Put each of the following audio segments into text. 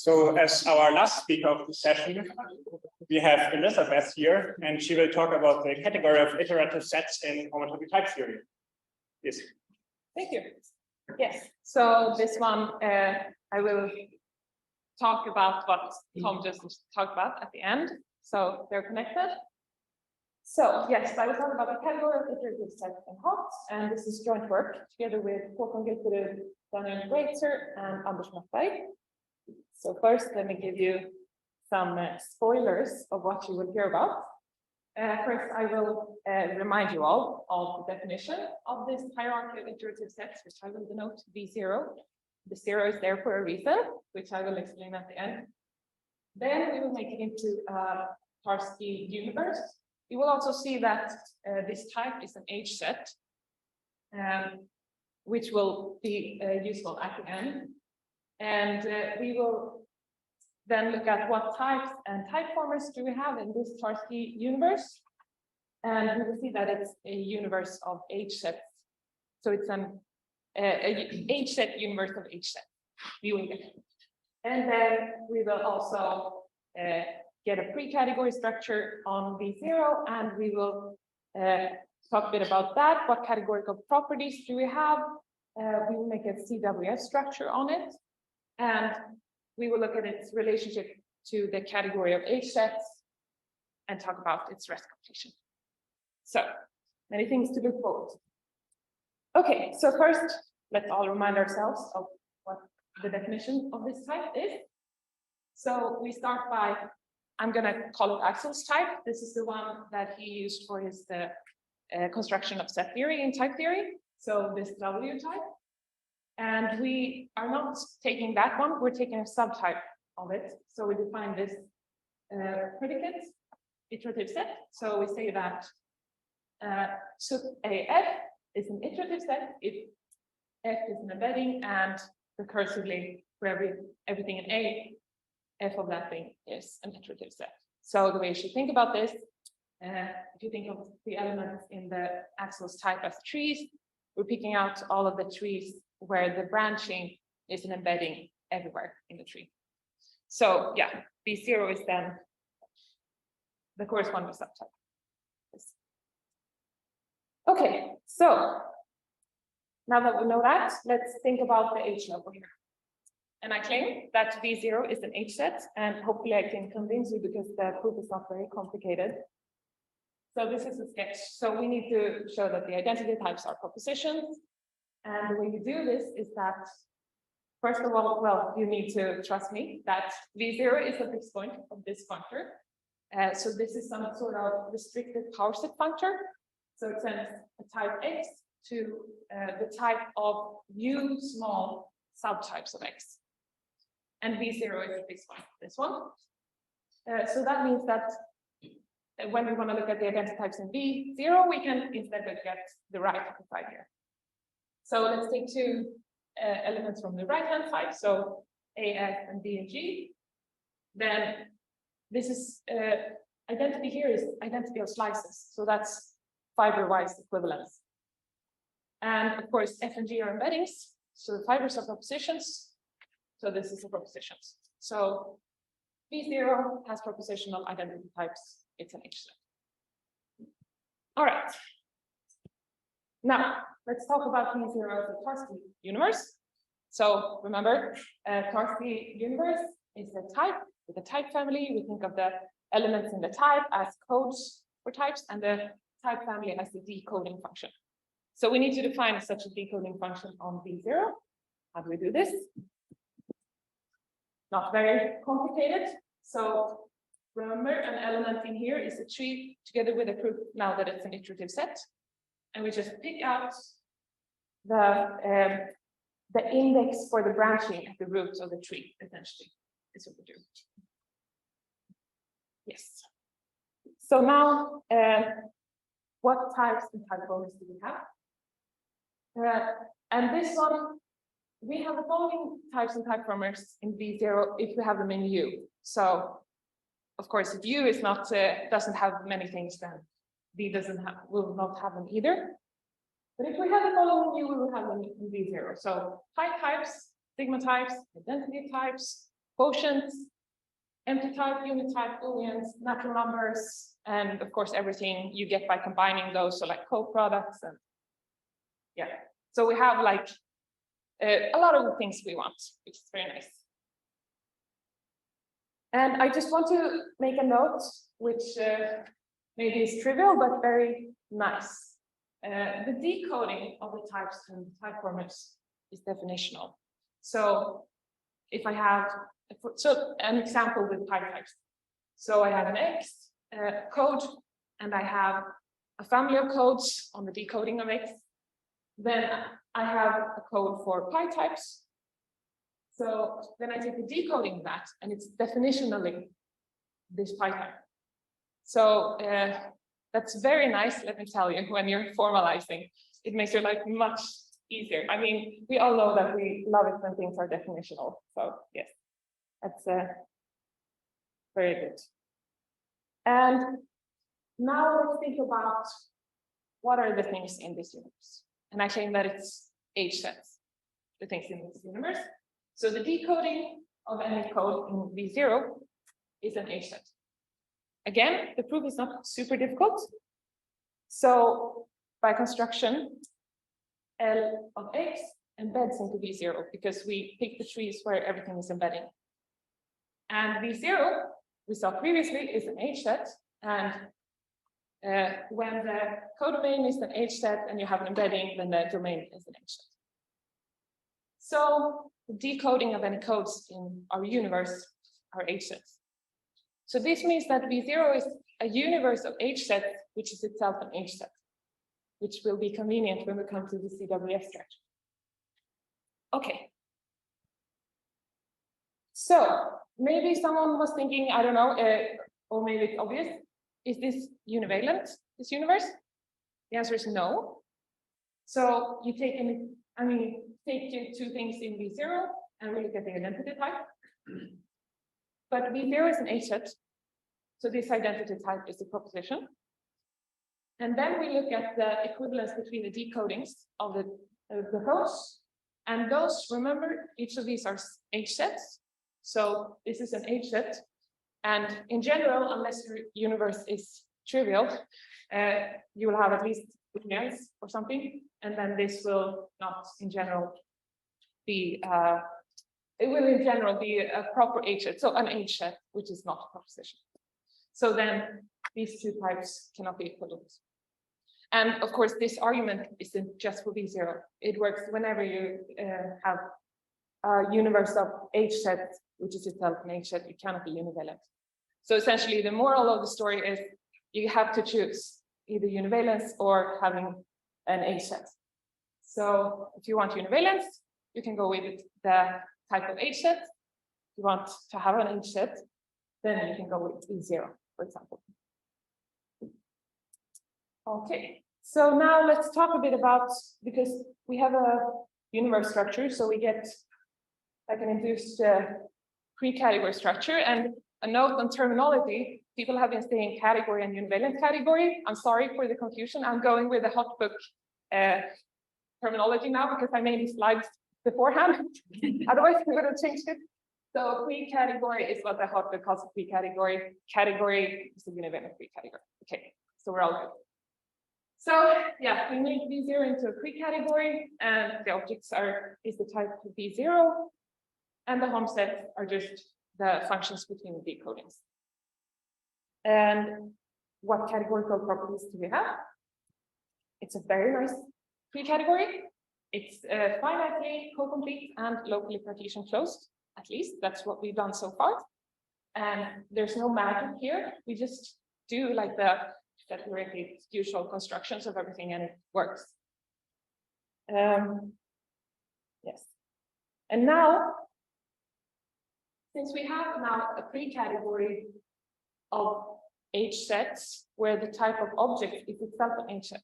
So as our last speaker of the session, we have Elisabeth here, and she will talk about the category of iterative sets in homotopy type theory. Yes. Thank you. Yes, so this one, I will talk about what Tom just talked about at the end. So they're connected. So yes, I will talk about the category of iterative sets in HoTT, and this is joint work together with Håkon Gutterud, Daniel Greitzer, and Anders Mattberg. So first, let me give you some spoilers of what you will hear about. First, I will remind you all of the definition of this hierarchy of iterative sets, which I will denote V0. The 0 is there for a reason, which I will explain at the end. Then we will make it into a Tarski universe. You will also see that this type is an H set, which will be useful at the end. And we will then look at what types and type formers do we have in this Tarski universe. And we will see that it's a universe of H sets. So it's an H set universe of H set. And then we will also get a pre-category structure on V0, and we will talk a bit about that. What categorical properties do we have? We will make a CWF structure on it, and we will look at its relationship to the category of H sets and talk about its rest completion. So many things to look forward to. Okay, so first, let's all remind ourselves of what the definition of this type is. So we start by, I'm going to call it Axel's type. This is the one that he used for his construction of set theory in type theory. So this W type. And we are not taking that one, we're taking a subtype of it. So we define this predicate iterative set. So we say that SUT AF is an iterative set if F is an embedding, and recursively for everything in A, F of that thing is an iterative set. So the way you should think about this, if you think of the elements in the Axel's type as trees, we're picking out all of the trees where the branching is an embedding everywhere in the tree. So yeah, V0 is then the corresponding subtype. Okay, so now that we know that, let's think about the H level here. And I claim that V0 is an H set, and hopefully I can convince you because the proof is not very complicated. So this is a sketch. So we need to show that the identity types are propositions. And the way you do this is that, first of all, well, you need to trust me that V0 is a fixed point of this functor. So this is some sort of restricted power set functor. So it sends a type X to the type of U small subtypes of X. And V0 is a fixed point, this one. So that means that when we want to look at the identity types in V0, we can instead look at the right-hand side here. So let's take two elements from the right-hand side, so AF and B and G. Then this is identity here is identity of slices, so that's fiber-wise equivalence. And of course, F and G are embeddings, so the fibers are propositions. So this is the propositions. So V0 has propositional identity types. It's an H set. All right. Now, let's talk about V0 as a Tarski universe. So remember, Tarski universe is a type with a type family. We think of the elements in the type as codes for types and the type family as the decoding function. So we need to define such a decoding function on V0. How do we do this? Not very complicated. So remember, an element in here is a tree together with a proof now that it's an iterative set. And we just pick out the index for the branching at the root of the tree, essentially, is what we do. Yes. So now, what types and type formers do we have? And this one, we have the following types and type formers in V0 if we have them in U. So, of course, if U is not doesn't have many things, then V will not have them either. But if we have the following U, we will have them in V0. So type types, sigma types, identity types, quotients, empty type, unit type, booleans, natural numbers, and of course everything you get by combining those, so like co-products and yeah. So we have like a lot of the things we want, which is very nice. And I just want to make a note, which maybe is trivial, but very nice. The decoding of the types and type formats is definitional. So if I have, so an example with types. So I have an X code, and I have a family of codes on the decoding of X. Then I have a code for pi types. So then I take the decoding of that, and it's definitionally this pi type. So that's very nice, let me tell you, when you're formalizing. It makes your life much easier. I mean, we all know that we love it when things are definitional. So yes, that's very good. And now let's think about what are the things in this universe. And I claim that it's H sets, the things in this universe. So the decoding of any code in V0 is an H set. Again, the proof is not super difficult. So by construction, L of X embeds into V0 because we pick the trees where everything is embedding. And V0, we saw previously, is an H set. And when the codomain is an H set and you have an embedding, then the domain is an H set. So the decoding of any codes in our universe are H sets. So this means that V0 is a universe of H sets, which is itself an H set, which will be convenient when we come to the CWF structure. Okay. So maybe someone was thinking, I don't know, or maybe it's obvious, is this univalent, this universe? The answer is no. So you take take two things in V0 and we look at the identity type. But V0 is an H set, so this identity type is the proposition. And then we look at the equivalence between the decodings of the codes. And those, remember, each of these are H sets. So this is an H set. And in general, unless your universe is trivial, you will have at least booleans or something. And then this will not in general be, it will in general be a proper H set. So an H set, which is not a proposition. So then these two types cannot be equivalent. And of course, this argument isn't just for V0. It works whenever you have a universe of H sets, which is itself an H set, it cannot be univalent. So essentially, the moral of the story is you have to choose either univalence or having an H set. So if you want univalence, you can go with the type of H set. If you want to have an H set, then you can go with V0, for example. Okay, so now let's talk a bit about, because we have a universe structure, so we get like an induced pre-category structure. And a note on terminology, people have been saying category and univalent category. I'm sorry for the confusion. I'm going with the hot book terminology now because I made these slides beforehand. Otherwise, we would have changed it. So pre-category is what the hot book calls a pre-category. Category is a univalent pre-category. Okay, so we're all good. So yeah, we make V0 into a pre-category, and the objects is the type of V0, and the home sets are just the functions between the decodings. And what categorical properties do we have? It's a very nice pre-category. It's finitely co-complete and locally partition closed. At least that's what we've done so far. And there's no magic here. We just do like the theoretically usual constructions of everything, and it works. Yes. And now, since we have now a pre-category of H sets where the type of object is itself an H set,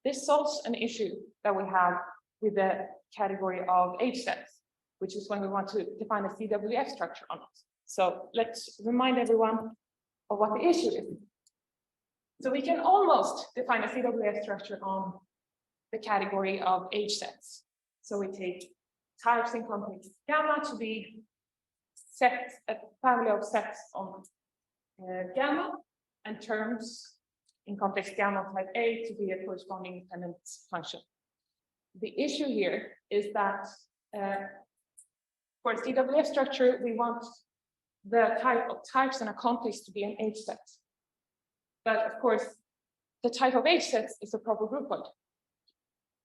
this solves an issue that we have with the category of H sets, which is when we want to define a CWF structure on it. So let's remind everyone of what the issue is. So we can almost define a CWF structure on the category of H sets. So we take types in context gamma to be sets, a family of sets on gamma and terms in context gamma type A to be a corresponding dependent function. The issue here is that for CWF structure, we want the type of types in a context to be an H set. But of course, the type of H sets is a proper group point.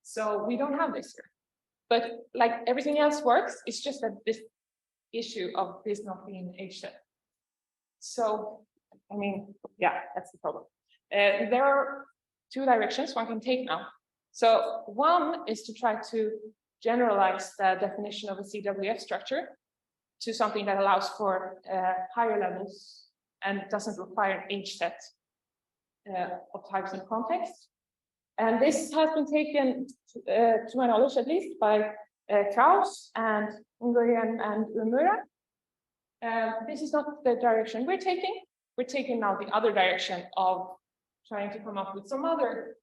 So we don't have this here. But like everything else works, it's just that this issue of this not being H set. So, I mean, yeah, that's the problem. There are two directions one can take now. So one is to try to generalize the definition of a CWF structure to something that allows for higher levels and doesn't require an H set of types and context. And this has been taken, to my knowledge at least, by Kraus and Nguyen and Umura. This is not the direction we're taking. We're taking now the other direction of trying to come up with some other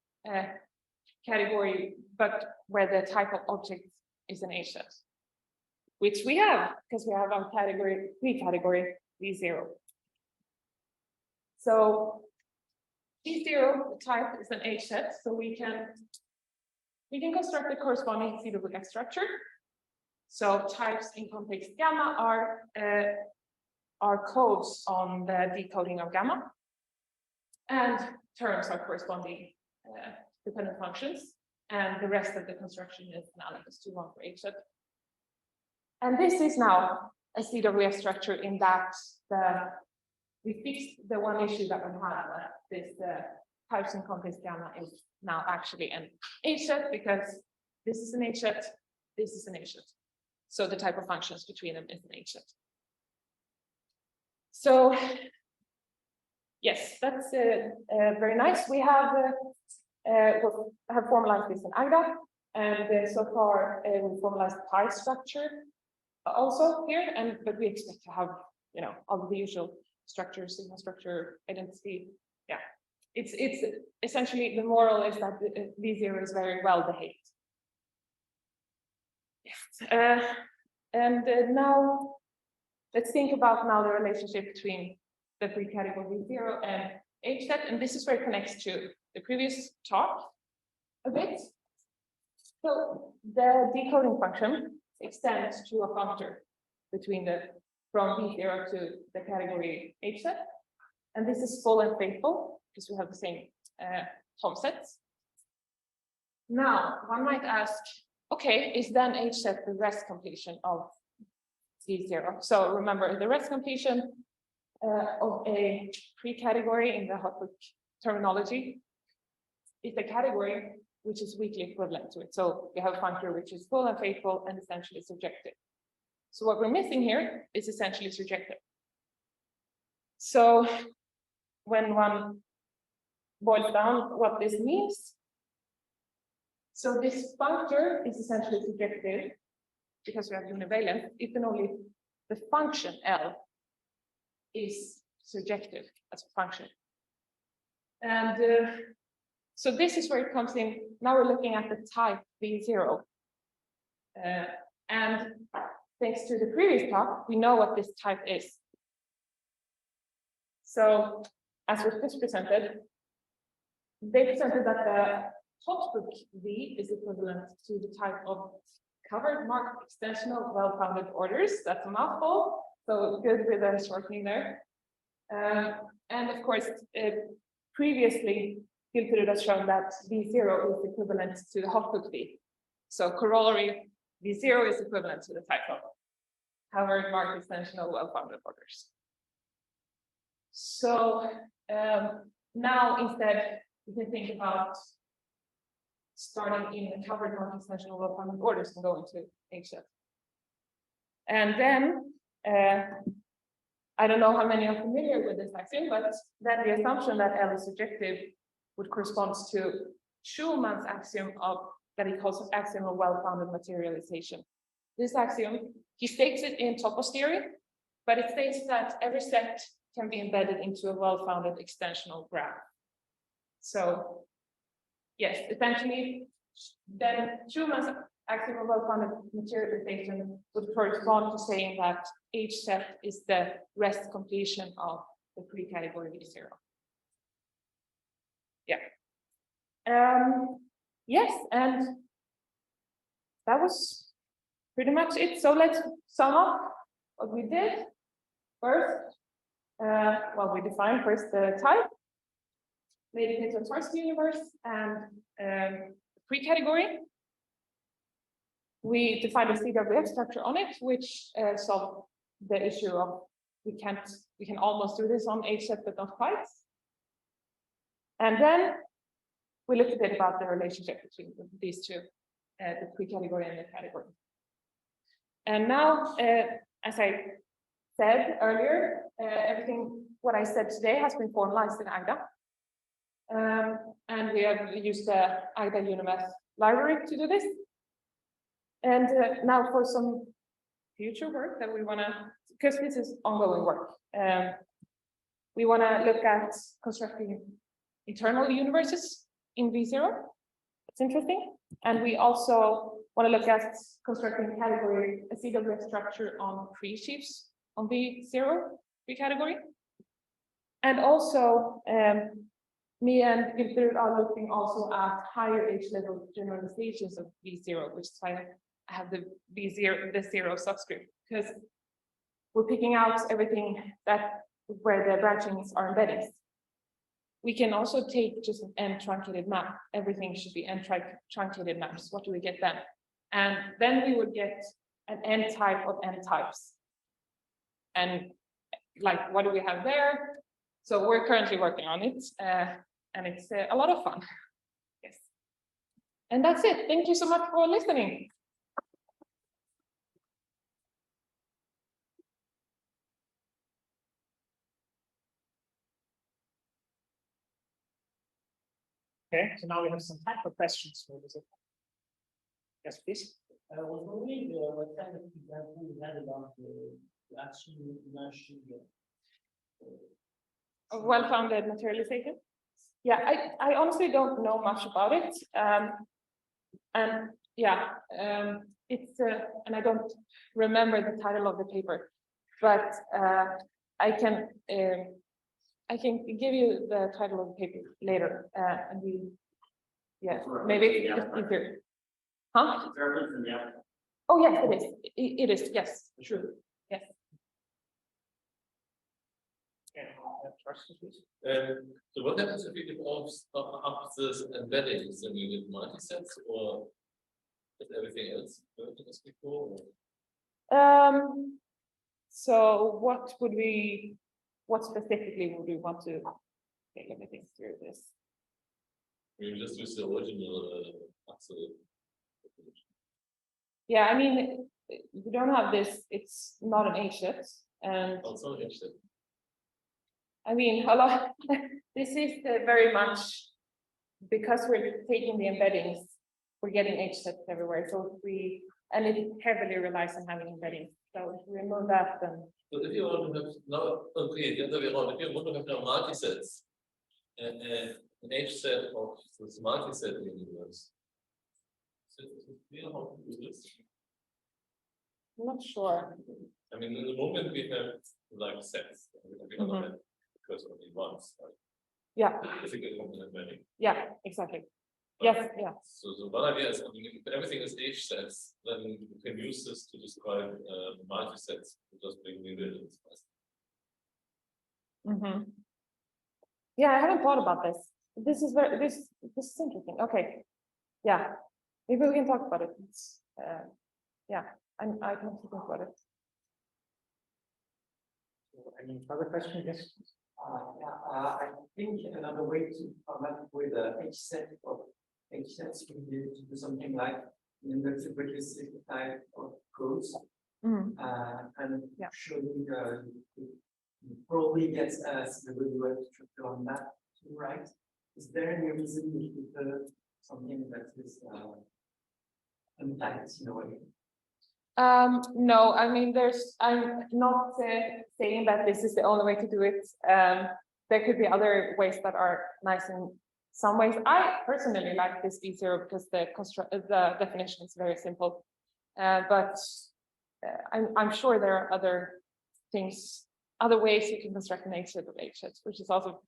category, but where the type of object is an H set, which we have, because we have our category V0. So V0, the type is an H set, so we can construct the corresponding CWF structure. So types in context gamma are codes on the decoding of gamma, and terms are corresponding dependent functions, and the rest of the construction is analogous to one for H set. And this is now a CWF structure in that we fixed the one issue that we had, this types in context gamma is now actually an H set, because this is an H set, this is an H set. So the type of functions between them is an H set. So yes, that's very nice. We have formalized this in Agda, and so far we formalized pi structure also here, but we expect to have, you know, all the usual structures, sigma structure, identity. Yeah, it's essentially the moral is that V0 is very well behaved. Yes. And now let's think about now the relationship between the free category V0 and H set, and this is where it connects to the previous talk a bit. So the decoding function extends to a functor between from V0 to the category H set, and this is full and faithful because we have the same Tom sets. Now one might ask, okay, is then H set the rest completion of V0? So remember, the rest completion of a pre-category in the HoTT terminology is the category which is weakly equivalent to it. So we have a functor which is full and faithful and essentially surjective. So what we're missing here is essentially surjective. So when one boils down what this means, so this functor is essentially surjective because we have univalent if and only the function L is surjective as a function. And so this is where it comes in. Now we're looking at the type V0. And thanks to the previous talk, we know what this type is. So as was just presented, they presented that the hotbook V is equivalent to the type of covered marked extensional well-founded orders. That's a mouthful, so good with the shortening there. And of course, previously, Gilfrid has shown that V0 is equivalent to the hotbook V. So corollary, V0 is equivalent to the type of covered marked extensional well-founded orders. So now instead, we can think about starting in the covered marked extensional well-founded orders and going to H set. And then, I don't know how many are familiar with this axiom, but then the assumption that L is surjective would correspond to Schulmann's axiom that he calls axiom of well-founded materialization. This axiom, he states it in topos theory, but it states that every set can be embedded into a well-founded extensional graph. So yes, essentially, then Schulmann's axial well-founded materialization would correspond to saying that H set is the rest completion of the pre-category V0. Yeah. Yes, and that was pretty much it. So let's sum up what we did. First, well, we defined first the type, made it into a Tarski universe and pre-category. We defined a CWF structure on it, which solved the issue of we can almost do this on H set, but not quite. And then we looked a bit about the relationship between these two, the pre-category and the category. And now, as I said earlier, everything what I said today has been formalized in Agda. And we have used the Agda UNMF library to do this. And now for some future work that we want to, because this is ongoing work, we want to look at constructing internal universes in V0. It's interesting. And we also want to look at constructing a CWF structure on pre-sheaves on V0 pre-category. And also, me and Gilbert are looking also at higher H-level generalizations of V0, which is why I have the V0, the 0 subscript, because we're picking out everything that where the branchings are embeddings. We can also take just an n-truncated map. Everything should be n-truncated maps. What do we get then? And then we would get an n-type of n-types. And like, what do we have there? So we're currently working on it, and it's a lot of fun. Yes. And that's it. Thank you so much for listening. Okay, so now we have some time for questions. Yes, please. I was wondering what kind of example you had about the action you mentioned. Well-founded materialization. Yeah, I honestly don't know much about it. And yeah, it's and I don't remember the title of the paper, but I can give you the title of the paper later, and we, yeah, maybe it's easier. Huh? Oh yes, it is. It is. Yes, true. Yes. So what happens if you develop up this embeddings and you get multisets, or is everything else working as before? So what specifically would we want to take everything through this? You just use the original absolute. Yeah, I mean, we don't have this, it's not an H-set, and Also H-set. I mean, a lot, this is very much, because we're taking the embeddings, we're getting H-sets everywhere, so and it heavily relies on having embeddings, so if we remove that, then. So if you want to have, no, okay, the other way around, if you want to have now multisets, and an H-set of this multiset universe, so is it clear how to do this? I'm not sure. I mean, in the moment we have like sets, we don't have because only once, right? Yeah. Physical complementing. Yeah, exactly. Yes, yeah. So one idea is, I mean, if everything is H sets, then you can use this to describe multi-sets, just bring new elements. Yeah, I haven't thought about this. This is interesting. Okay. Yeah. Maybe we can talk about it. Yeah, I can think about it. Any further question? Yes. I think another way to come up with a H-set of H-sets would be to do something like multiplicity type of codes. And showing you probably get the good word structure on that too, right? Is there any reason we should something that is untyped in a way? No, I mean, I'm not saying that this is the only way to do it. There could be other ways that are nice and some ways. I personally like this B0 because the definition is very simple. But I'm sure there are other things, other ways you can construct an H-set of H-sets, which is also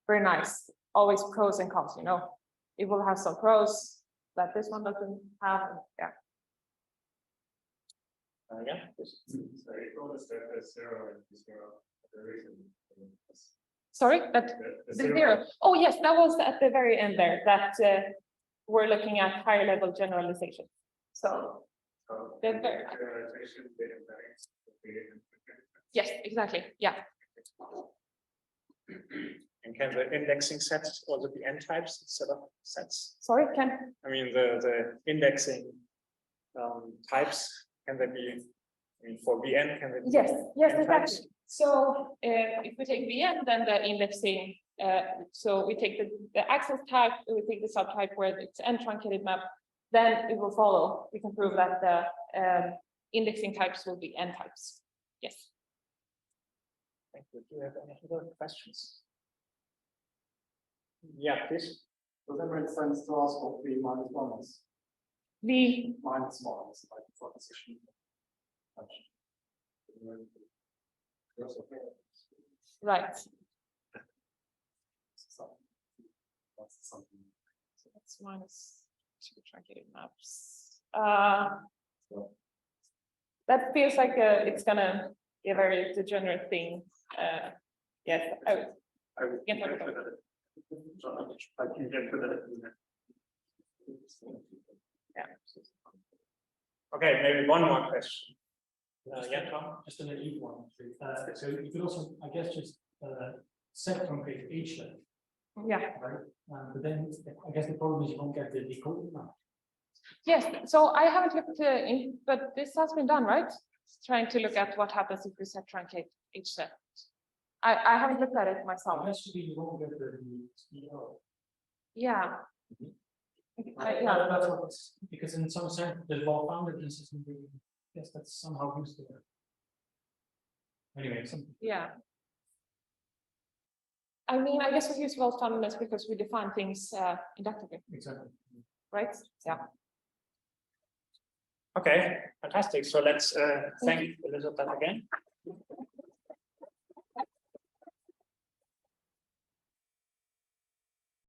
very nice. Always pros and cons, you know. It will have some pros that this one doesn't have. Yeah. Yeah. Sorry, that the zero. Oh yes, that was at the very end there. That we're looking at higher level generalization. So the very, yes, exactly. Yeah. And can the indexing sets also be n types instead of sets? Sorry, Ken. I mean, the indexing types, can they be, I mean, for Vn, can they be Yes, yes, n exactly. types? So if we take Vn, then the indexing, so we take the access type, we take the subtype where it's n truncated map, then it will follow. We can prove that the indexing types will be n types. Yes. Thank you. Do you have any other questions? Yeah, please. Does it make sense to ask what V minus one is? V Minus one is like the proposition. right. That's something. So that's minus two truncated maps. That feels like it's gonna be a very degenerate thing. Yes, I would can talk about it. I can get to that. Yeah. Okay, maybe one more question. Yeah, Tom? Just a naive one. So you could also, I guess, just set truncate H length, Yeah. right? But then I guess the problem is you don't get the decoding now. Yes. So I haven't looked in, but this has been done, right? Trying to look at what happens if we set truncate H set. I haven't looked at it myself. Eventually you won't get the EO. Yeah. Yeah, that's what it's, because in some sense the well-foundedness isn't really, yes, that's somehow used to it. Anyway, something. Yeah. I mean, I guess we use well-foundedness because we define things inductively, Exactly. right? Yeah. Okay, fantastic. So let's thank Elisabeth again.